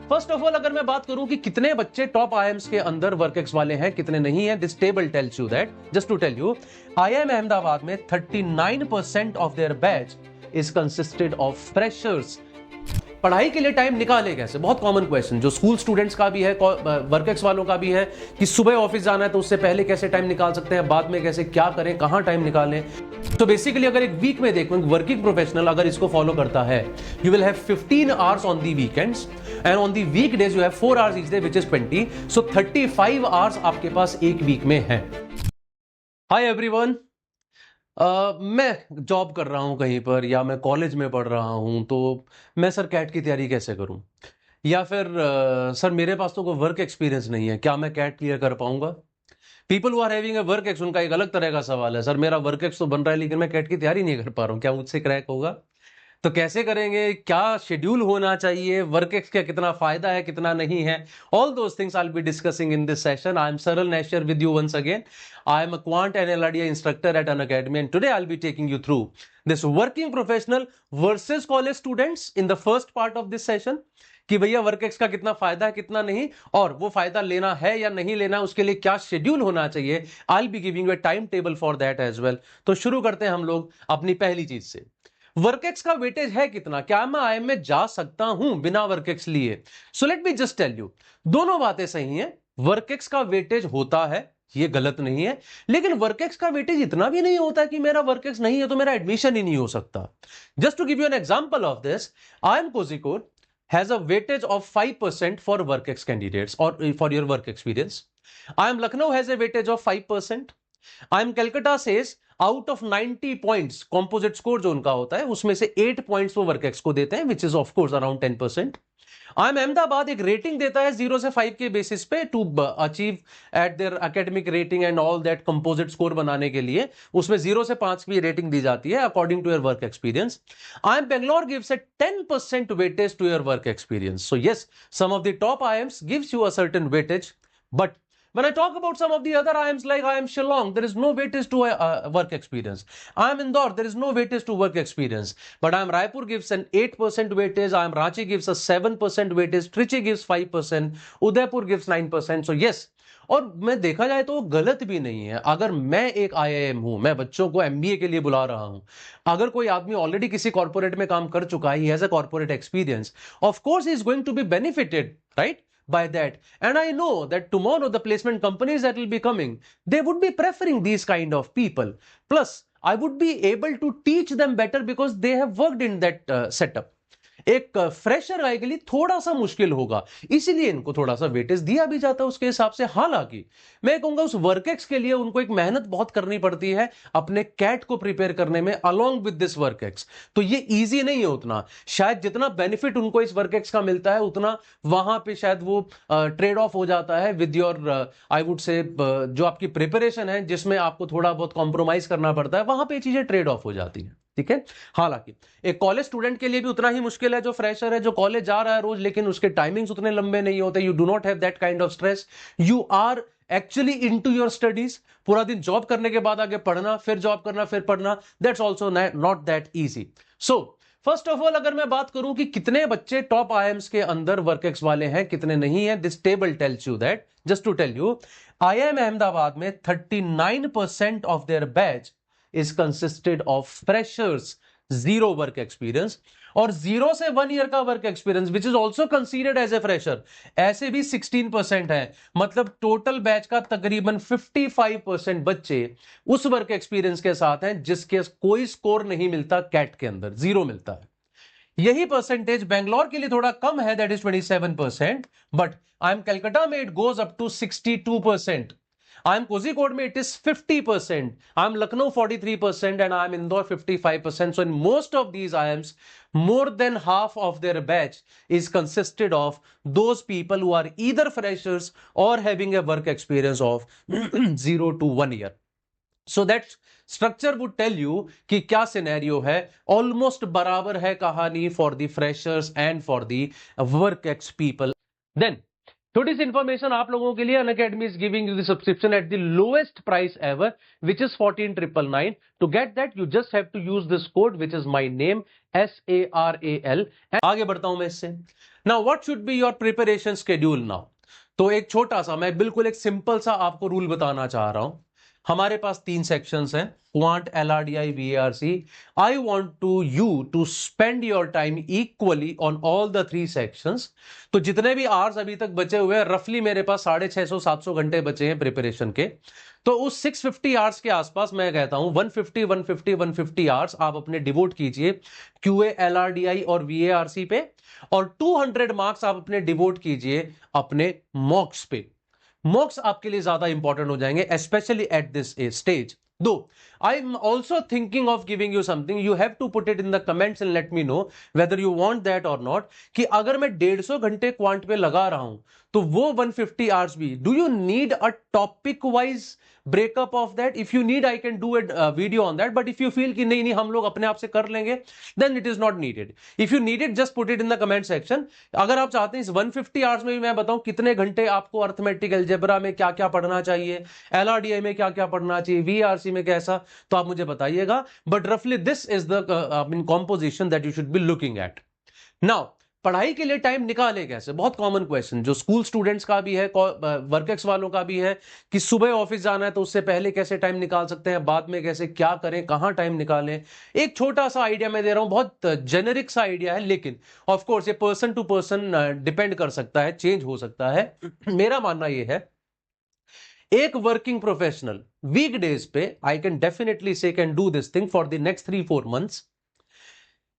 First of all अगर मैं बात करूं कि कितने बच्चे टॉप आईएम्स के अंदर वर्कएक्स वाले हैं, कितने नहीं हैं, this table tells you that, just to tell you, IIM Ahmedabad में 39% of their batch is consisted of freshers. पढ़ाई के लिए टाइम निकाले कैसे? बहुत कॉमन क्वेश्चन जो स्कूल स्टूडेंट्स का भी है, वर्कएक्स वालों का भी है कि सुबह ऑफिस जाना है तो उससे पहले कैसे टाइम निकाल सकते हैं, बाद में कैसे, क्या करें, कहां टाइम निकालें। तो बेसिकली अगर एक वीक में देखो, वर्किंग प्रोफेशनल अगर इसको फॉलो करता है, you will have 15 hours on the weekends and on the weekdays you have 4 hours each day which is 20, so 35 hours आपके पास एक वीक में है। हाय एवरीवन, मैं जॉब कर रहा हूं कहीं पर या मैं कॉलेज में पढ़ रहा हूं, तो मैं सर कैट की तैयारी कैसे करूं? या फिर सर मेरे पास तो कोई वर्क एक्सपीरियंस नहीं है, क्या मैं कैट क्लियर कर पाऊंगा? People who are having a work ex, उनका एक अलग तरह का सवाल है, सर मेरा वर्क एक्स तो बन रहा है लेकिन मैं कैट की तैयारी नहीं कर पा रहा हूं, क्या मुझसे क्रैक होगा? तो कैसे करेंगे, क्या शेड्यूल होना चाहिए, वर्क एक्स का कितना फायदा है, कितना नहीं है, all those things I will be discussing in this session. I am Saral नेशर with you once again. I am a quant and LRDI instructor at an academy, and today I'll be taking you through this working professional versus college students in the first part of this session, कि भैया work ex का कितना फायदा है, कितना नहीं, और वो फायदा लेना है या नहीं लेना, उसके लिए क्या शेड्यूल होना चाहिए। I'll be giving you a time table for that as well. तो शुरू करते हैं हम लोग अपनी पहली चीज से। वर्कएक्स का वेटेज है कितना? क्या मैं आईएम में जा सकता हूं बिना वर्कएक्स लिए? So let me just tell you, दोनों बातें सही हैं। वर्कएक्स का वेटेज होता है, ये गलत नहीं है, लेकिन वर्कएक्स का वेटेज इतना भी नहीं होता कि मेरा वर्कएक्स नहीं है तो मेरा एडमिशन ही नहीं हो सकता। Just to give you an example of this, IIM Kozhikode has a weightage of 5% for workx candidates or for your work experience. IIM Lucknow has a weightage of 5%. IIM Calcutta says out of 90 points composite score जो उनका होता है उसमें से 8 points वो work ex को देते हैं, which is of course around 10%। IIM Ahmedabad एक रेटिंग देता है 0 से 5 के बेसिस पे to achieve at their academic rating and all that composite score बनाने के लिए, उसमें 0 से 5 की रेटिंग दी जाती है according to your work experience. IIM Bangalore gives a 10% weightage to your work experience. So yes, some of the top IIMs gives you a certain weightage, but when I talk about some of the other IIMs like IIM Shillong, there is no weightage to work experience. IIM Indore, there is no weightage to work experience. But IIM Raipur gives an 8% weightage, IIM Ranchi gives a 7% weightage, Trichy gives 5%, Udaipur gives 9%. So yes, और मैं देखा जाए तो गलत भी नहीं है। अगर मैं एक आईआईएम हूं, मैं बच्चों को एमबीए के लिए बुला रहा हूं, अगर कोई आदमी ऑलरेडी किसी कॉर्पोरेट में काम कर चुका है, he has a corporate experience, of course he is going to be benefited, right, by that. And I know that tomorrow the placement companies that will be coming, they would be preferring these kind of people. Plus I would be able to teach them better because they have worked in that setup. एक fresher गाय के लिए थोड़ा सा मुश्किल होगा, इसीलिए इनको थोड़ा सा वेटेज दिया भी जाता है उसके हिसाब से। हालांकि मैं कहूंगा उस वर्कएक्स के लिए उनको एक मेहनत बहुत करनी पड़ती है अपने कैट को प्रिपेयर करने में अलोंग विद दिस वर्कएक्स, तो ये इजी नहीं है उतना। शायद जितना बेनिफिट उनको इस वर्कएक्स का मिलता है उतना वहां पे शायद वो ट्रेड ऑफ हो जाता है विद योर, आई वुड से, जो आपकी प्रिपरेशन है जिसमें आपको थोड़ा बहुत कॉम्प्रोमाइज करना पड़ता है, वहां पे चीजें ट्रेड ऑफ हो जाती है। ठीक है, हालांकि एक कॉलेज स्टूडेंट के लिए भी उतना ही मुश्किल है, जो फ्रेशर है, जो कॉलेज जा रहा है रोज लेकिन उसके टाइमिंग्स उतने लंबे नहीं होते। You do not have that kind of stress, you are actually into your studies. पूरा दिन जॉब करने के बाद आगे पढ़ना, फिर जॉब करना, फिर पढ़ना, that's also not that easy. So first of all अगर मैं बात करूं कि कितने बच्चे टॉप आईएम्स के अंदर वर्कएक्स वाले हैं, कितने नहीं है, this table tells you that, just to tell you, IIM Ahmedabad में 39% of their batch is consisted of freshers, zero work experience, और 0 से 1 ईयर का work experience which is also considered as a fresher, ऐसे भी 16% है। मतलब टोटल बैच का तकरीबन 55% बच्चे उस वर्क एक्सपीरियंस के साथ हैं जिसके कोई स्कोर नहीं मिलता कैट के अंदर, 0 मिलता है। यही परसेंटेज बेंगलोर के लिए थोड़ा कम है, that is 27%, but I am Calcutta में it goes up to 62%। I'm Kozhikode mein it is 50%. I'm Lucknow 43% and I'm Indore 55%. So in most of these IIMs, more than half of their batch is consisted of those people who are either freshers or having a work experience of 0 to 1 year. So that structure would tell you कि क्या scenario है, almost बराबर है कहानी for the freshers and for the work ex people. Then छोटी सी information आप लोगों के लिए, Unacademy is giving you the subscription at the lowest price ever which is 14,999. To get that you just have to use this code which is my name SARAL. आगे बढ़ता हूं मैं इससे. Now what should be your preparation schedule now. तो एक छोटा सा, मैं बिल्कुल एक सिंपल सा आपको रूल बताना चाह रहा हूं. हमारे पास 3 सेक्शंस हैं, quant, LRDI, VARC. I want to you to spend your time equally on all the 3 sections. तो जितने भी आवर्स अभी तक बचे हुए हैं, रफली मेरे पास 650-700 घंटे बचे हैं प्रिपरेशन के. तो उस 650 आवर्स के आसपास मैं कहता हूं 150 आवर्स आप अपने डिवोट कीजिए QA, LRDI और VARC पे, और 200 मार्क्स आप अपने डिवोट कीजिए अपने मॉक्स पे. मॉक्स आपके लिए ज्यादा इंपॉर्टेंट हो जाएंगे, स्पेशली एट दिस स्टेज. दो, I am also thinking of giving you something. You have to put it in the comments and let me know whether you want that or not. कि अगर मैं 150 घंटे quant पे लगा रहा हूं तो वो 150 आवर्स भी, do you need a topic wise breakup of that? If you need I can do a video on that, but if you feel कि नहीं नहीं हम लोग अपने आप से कर लेंगे, then it is not needed. If you need it just put it in the comment section. अगर आप चाहते हैं इस 150 आवर्स में भी मैं बताऊं कितने घंटे आपको अर्थमेटिक अलजेब्रा में क्या क्या पढ़ना चाहिए, LRDI में क्या क्या पढ़ना चाहिए, VARC में कैसा, तो आप मुझे बताइएगा. बट रफली this is the composition that you should be looking at. Now पढ़ाई के लिए टाइम निकाले कैसे? बहुत कॉमन क्वेश्चन जो स्कूल स्टूडेंट्स का भी है, वर्कएक्स वालों का भी है, कि सुबह ऑफिस जाना है तो उससे पहले कैसे टाइम निकाल सकते हैं, बाद में कैसे, क्या करें, कहां टाइम निकालें. एक छोटा सा आइडिया मैं दे रहा हूं, बहुत जेनेरिक सा आइडिया है, लेकिन ऑफ कोर्स ये पर्सन टू पर्सन डिपेंड कर सकता है, चेंज हो सकता है. मेरा मानना यह है, एक वर्किंग प्रोफेशनल वीकडेज पे आई कैन डेफिनेटली से can do this thing for the next 3-4 months,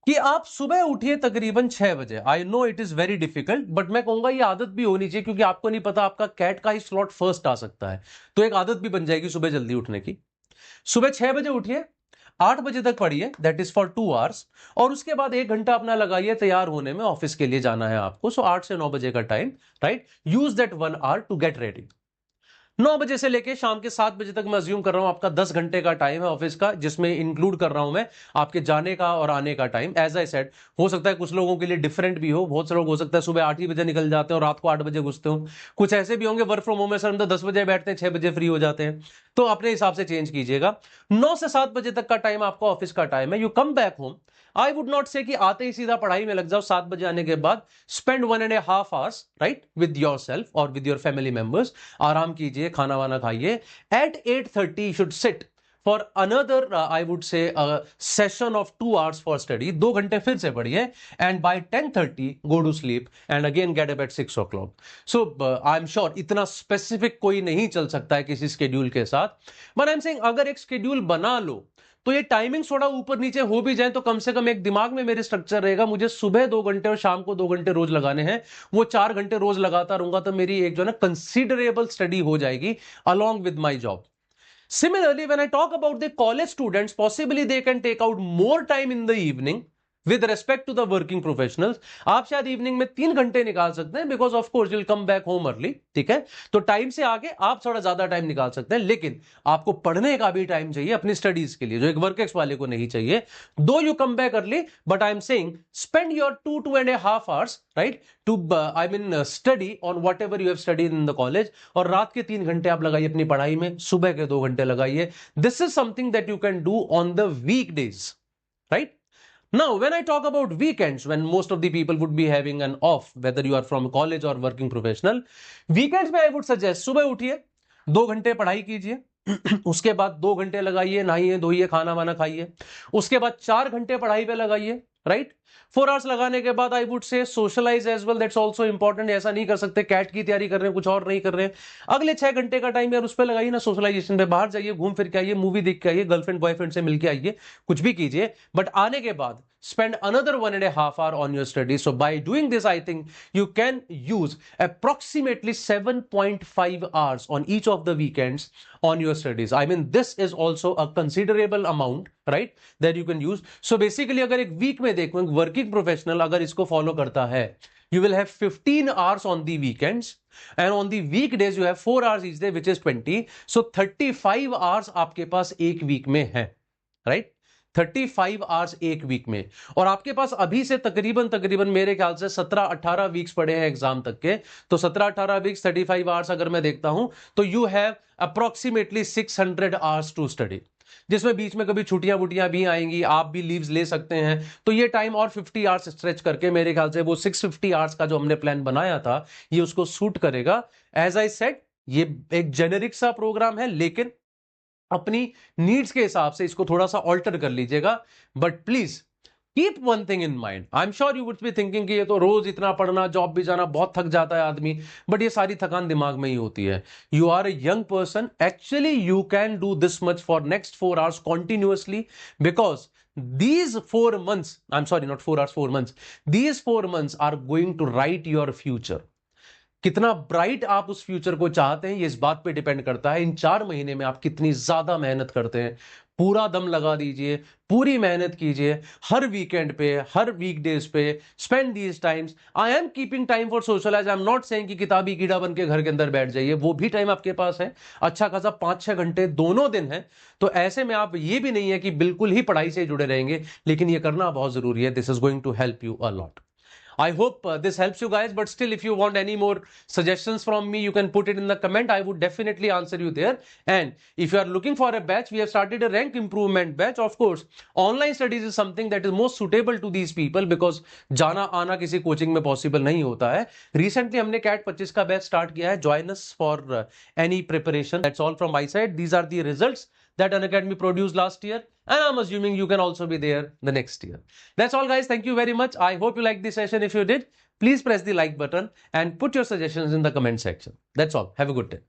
कि आप सुबह उठिए तकरीबन 6 बजे. I know it is very difficult, but मैं कहूंगा ये आदत भी होनी चाहिए, क्योंकि आपको नहीं पता आपका कैट का ही स्लॉट फर्स्ट आ सकता है, तो एक आदत भी बन जाएगी सुबह जल्दी उठने की. सुबह 6 बजे उठिए, 8 बजे तक पढ़िए, दैट इज फॉर 2 आवर्स, और उसके बाद 1 घंटा अपना लगाइए तैयार होने में, ऑफिस के लिए जाना है आपको. सो 8 से 9 बजे का time, right, use that 1 hour to get ready. 9 बजे से लेके शाम के 7 बजे तक मैं अज्यूम कर रहा हूं आपका 10 घंटे का टाइम है ऑफिस का, जिसमें इंक्लूड कर रहा हूं मैं आपके जाने का और आने का टाइम. एज आई सेड, हो सकता है कुछ लोगों के लिए डिफरेंट भी हो, बहुत से लोग हो सकता है सुबह 8 ही बजे निकल जाते हैं और रात को 8 बजे घुसते हो. कुछ ऐसे भी होंगे वर्क फ्रॉम होम में, सर हम तो 10 बजे बैठते हैं, 6 बजे फ्री हो जाते हैं, तो अपने हिसाब से चेंज कीजिएगा. 9 से 7 बजे तक का टाइम आपका ऑफिस का टाइम है. You come back home, I would not से कि आते ही सीधा पढ़ाई में लग जाओ. 7 बजे आने के बाद spend 1.5 hours, right, with your self और विद योर फैमिली मेंबर्स. आराम कीजिए, खाना वाना खाइए. At 8:30 you should sit for another I would say session of 2 hours for study. 2 घंटे फिर से पढ़िए, and by 10:30 go to sleep and again get up at 6 o'clock. So I'm sure इतना स्पेसिफिक कोई नहीं चल सकता है किसी स्केड्यूल के साथ, but I'm saying अगर एक स्केड्यूल बना लो तो ये टाइमिंग थोड़ा ऊपर नीचे हो भी जाए तो कम से कम एक दिमाग में मेरे स्ट्रक्चर रहेगा, मुझे सुबह 2 घंटे और शाम को 2 घंटे रोज लगाने हैं. वो 4 घंटे रोज लगाता रहूंगा तो मेरी एक जो है ना कंसीडरेबल स्टडी हो जाएगी along with my job. Similarly, when I talk about the college students, possibly they can take out more time in the evening with respect to the working professionals. आप शायद इवनिंग में 3 घंटे निकाल सकते हैं, because of course you will come back home early, ठीक है, तो टाइम से आगे आप थोड़ा ज्यादा टाइम निकाल सकते हैं, लेकिन आपको पढ़ने का भी टाइम चाहिए अपनी स्टडीज के लिए, जो एक वर्कएक्स वाले को नहीं चाहिए. Though you come back early, but I am saying spend your 2.5 hours, right, to I mean study on whatever you have studied in the college, और रात के 3 घंटे आप लगाइए अपनी पढ़ाई में, सुबह के 2 घंटे लगाइए. This is something that you can do on the weekdays, right. Now, when I talk about weekends, when most of the people would be having an off, whether you are from college or working professional, weekends में I would suggest सुबह उठिए, 2 घंटे पढ़ाई कीजिए, उसके बाद 2 घंटे लगाइए, नहाइए धोइए, खाना वाना खाइए, उसके बाद 4 घंटे पढ़ाई पे लगाइए, राइट. 4 आवर्स लगाने के बाद I would say socialise as well, that's also important. ऐसा नहीं कर सकते कैट की तैयारी कर रहे हैं कुछ और नहीं कर रहे हैं, अगले 6 घंटे का टाइम यार उस पर लगाइए ना, सोशलाइजेशन पे. बाहर जाइए, घूम फिर के आइए, मूवी देख के आइए, गर्लफ्रेंड बॉयफ्रेंड से मिलके आइए, कुछ भी कीजिए, बट आने के बाद spend another 1.5 hour on your studies. So by doing this, I think you can use approximately 7.5 hours on each of the weekends on your studies. I mean, this is also a considerable amount, right, that you can use. So basically, अगर एक week में देखो, working professional अगर इसको follow करता है, you will have 15 hours on the weekends, and on the weekdays you have 4 hours each day, which is 20. So 35 hours आपके पास एक वीक में है, right? 35 आवर्स एक वीक में, और आपके पास अभी से तकरीबन मेरे ख्याल से 17-18 वीक्स पड़े हैं एग्जाम तक के। तो 17-18 वीक्स 35 आवर्स अगर मैं देखता हूं तो you have approximately 600 hours to study, जिसमें बीच में कभी छुट्टियां बुटियां भी आएंगी, आप भी लीव्स ले सकते हैं। तो ये टाइम और 50 आवर्स स्ट्रेच करके मेरे ख्याल से वो 650 आवर्स का जो हमने प्लान बनाया था ये उसको सूट करेगा। एज आई सेड, ये एक जेनेरिक सा प्रोग्राम है, लेकिन अपनी नीड्स के हिसाब से इसको थोड़ा सा ऑल्टर कर लीजिएगा। But please keep one thing in mind, I am sure you would be thinking कि ये तो रोज इतना पढ़ना, जॉब भी जाना, बहुत थक जाता है आदमी। बट ये सारी थकान दिमाग में ही होती है। You are a young person, actually you can do this much for next 4 hours continuously, because these 4 months, I'm sorry, not 4 hours, 4 months, these 4 months are going to write your future. कितना bright आप उस future को चाहते हैं ये इस बात पे डिपेंड करता है इन 4 महीने में आप कितनी ज्यादा मेहनत करते हैं। पूरा दम लगा दीजिए, पूरी मेहनत कीजिए, हर वीकेंड पे, हर वीकडेज पे spend these times. I am keeping time for socialise, I am not saying कि किताबी कीड़ा बन के घर के अंदर बैठ जाइए, वो भी टाइम आपके पास है, अच्छा खासा 5-6 घंटे दोनों दिन है। तो ऐसे में आप ये भी नहीं है कि बिल्कुल ही पढ़ाई से जुड़े रहेंगे, लेकिन ये करना बहुत जरूरी है। This is going to help you a lot. I hope this helps you guys, but still if you want any more suggestions from me, you can put it in the comment. I would definitely answer you there. And if you are looking for a batch, we have started a rank improvement batch. Of course, online studies is something that is most suitable to these people because जाना आना किसी coaching में possible नहीं होता है। Recently हमने CAT 25 का batch start किया है। Join us for any preparation. That's all from my side. These are the results that Unacademy produced last year, and I'm assuming you can also be there the next year. That's all guys, thank you very much. I hope you liked this session. If you did, please press the like button and put your suggestions in the comment section. That's all. Have a good day.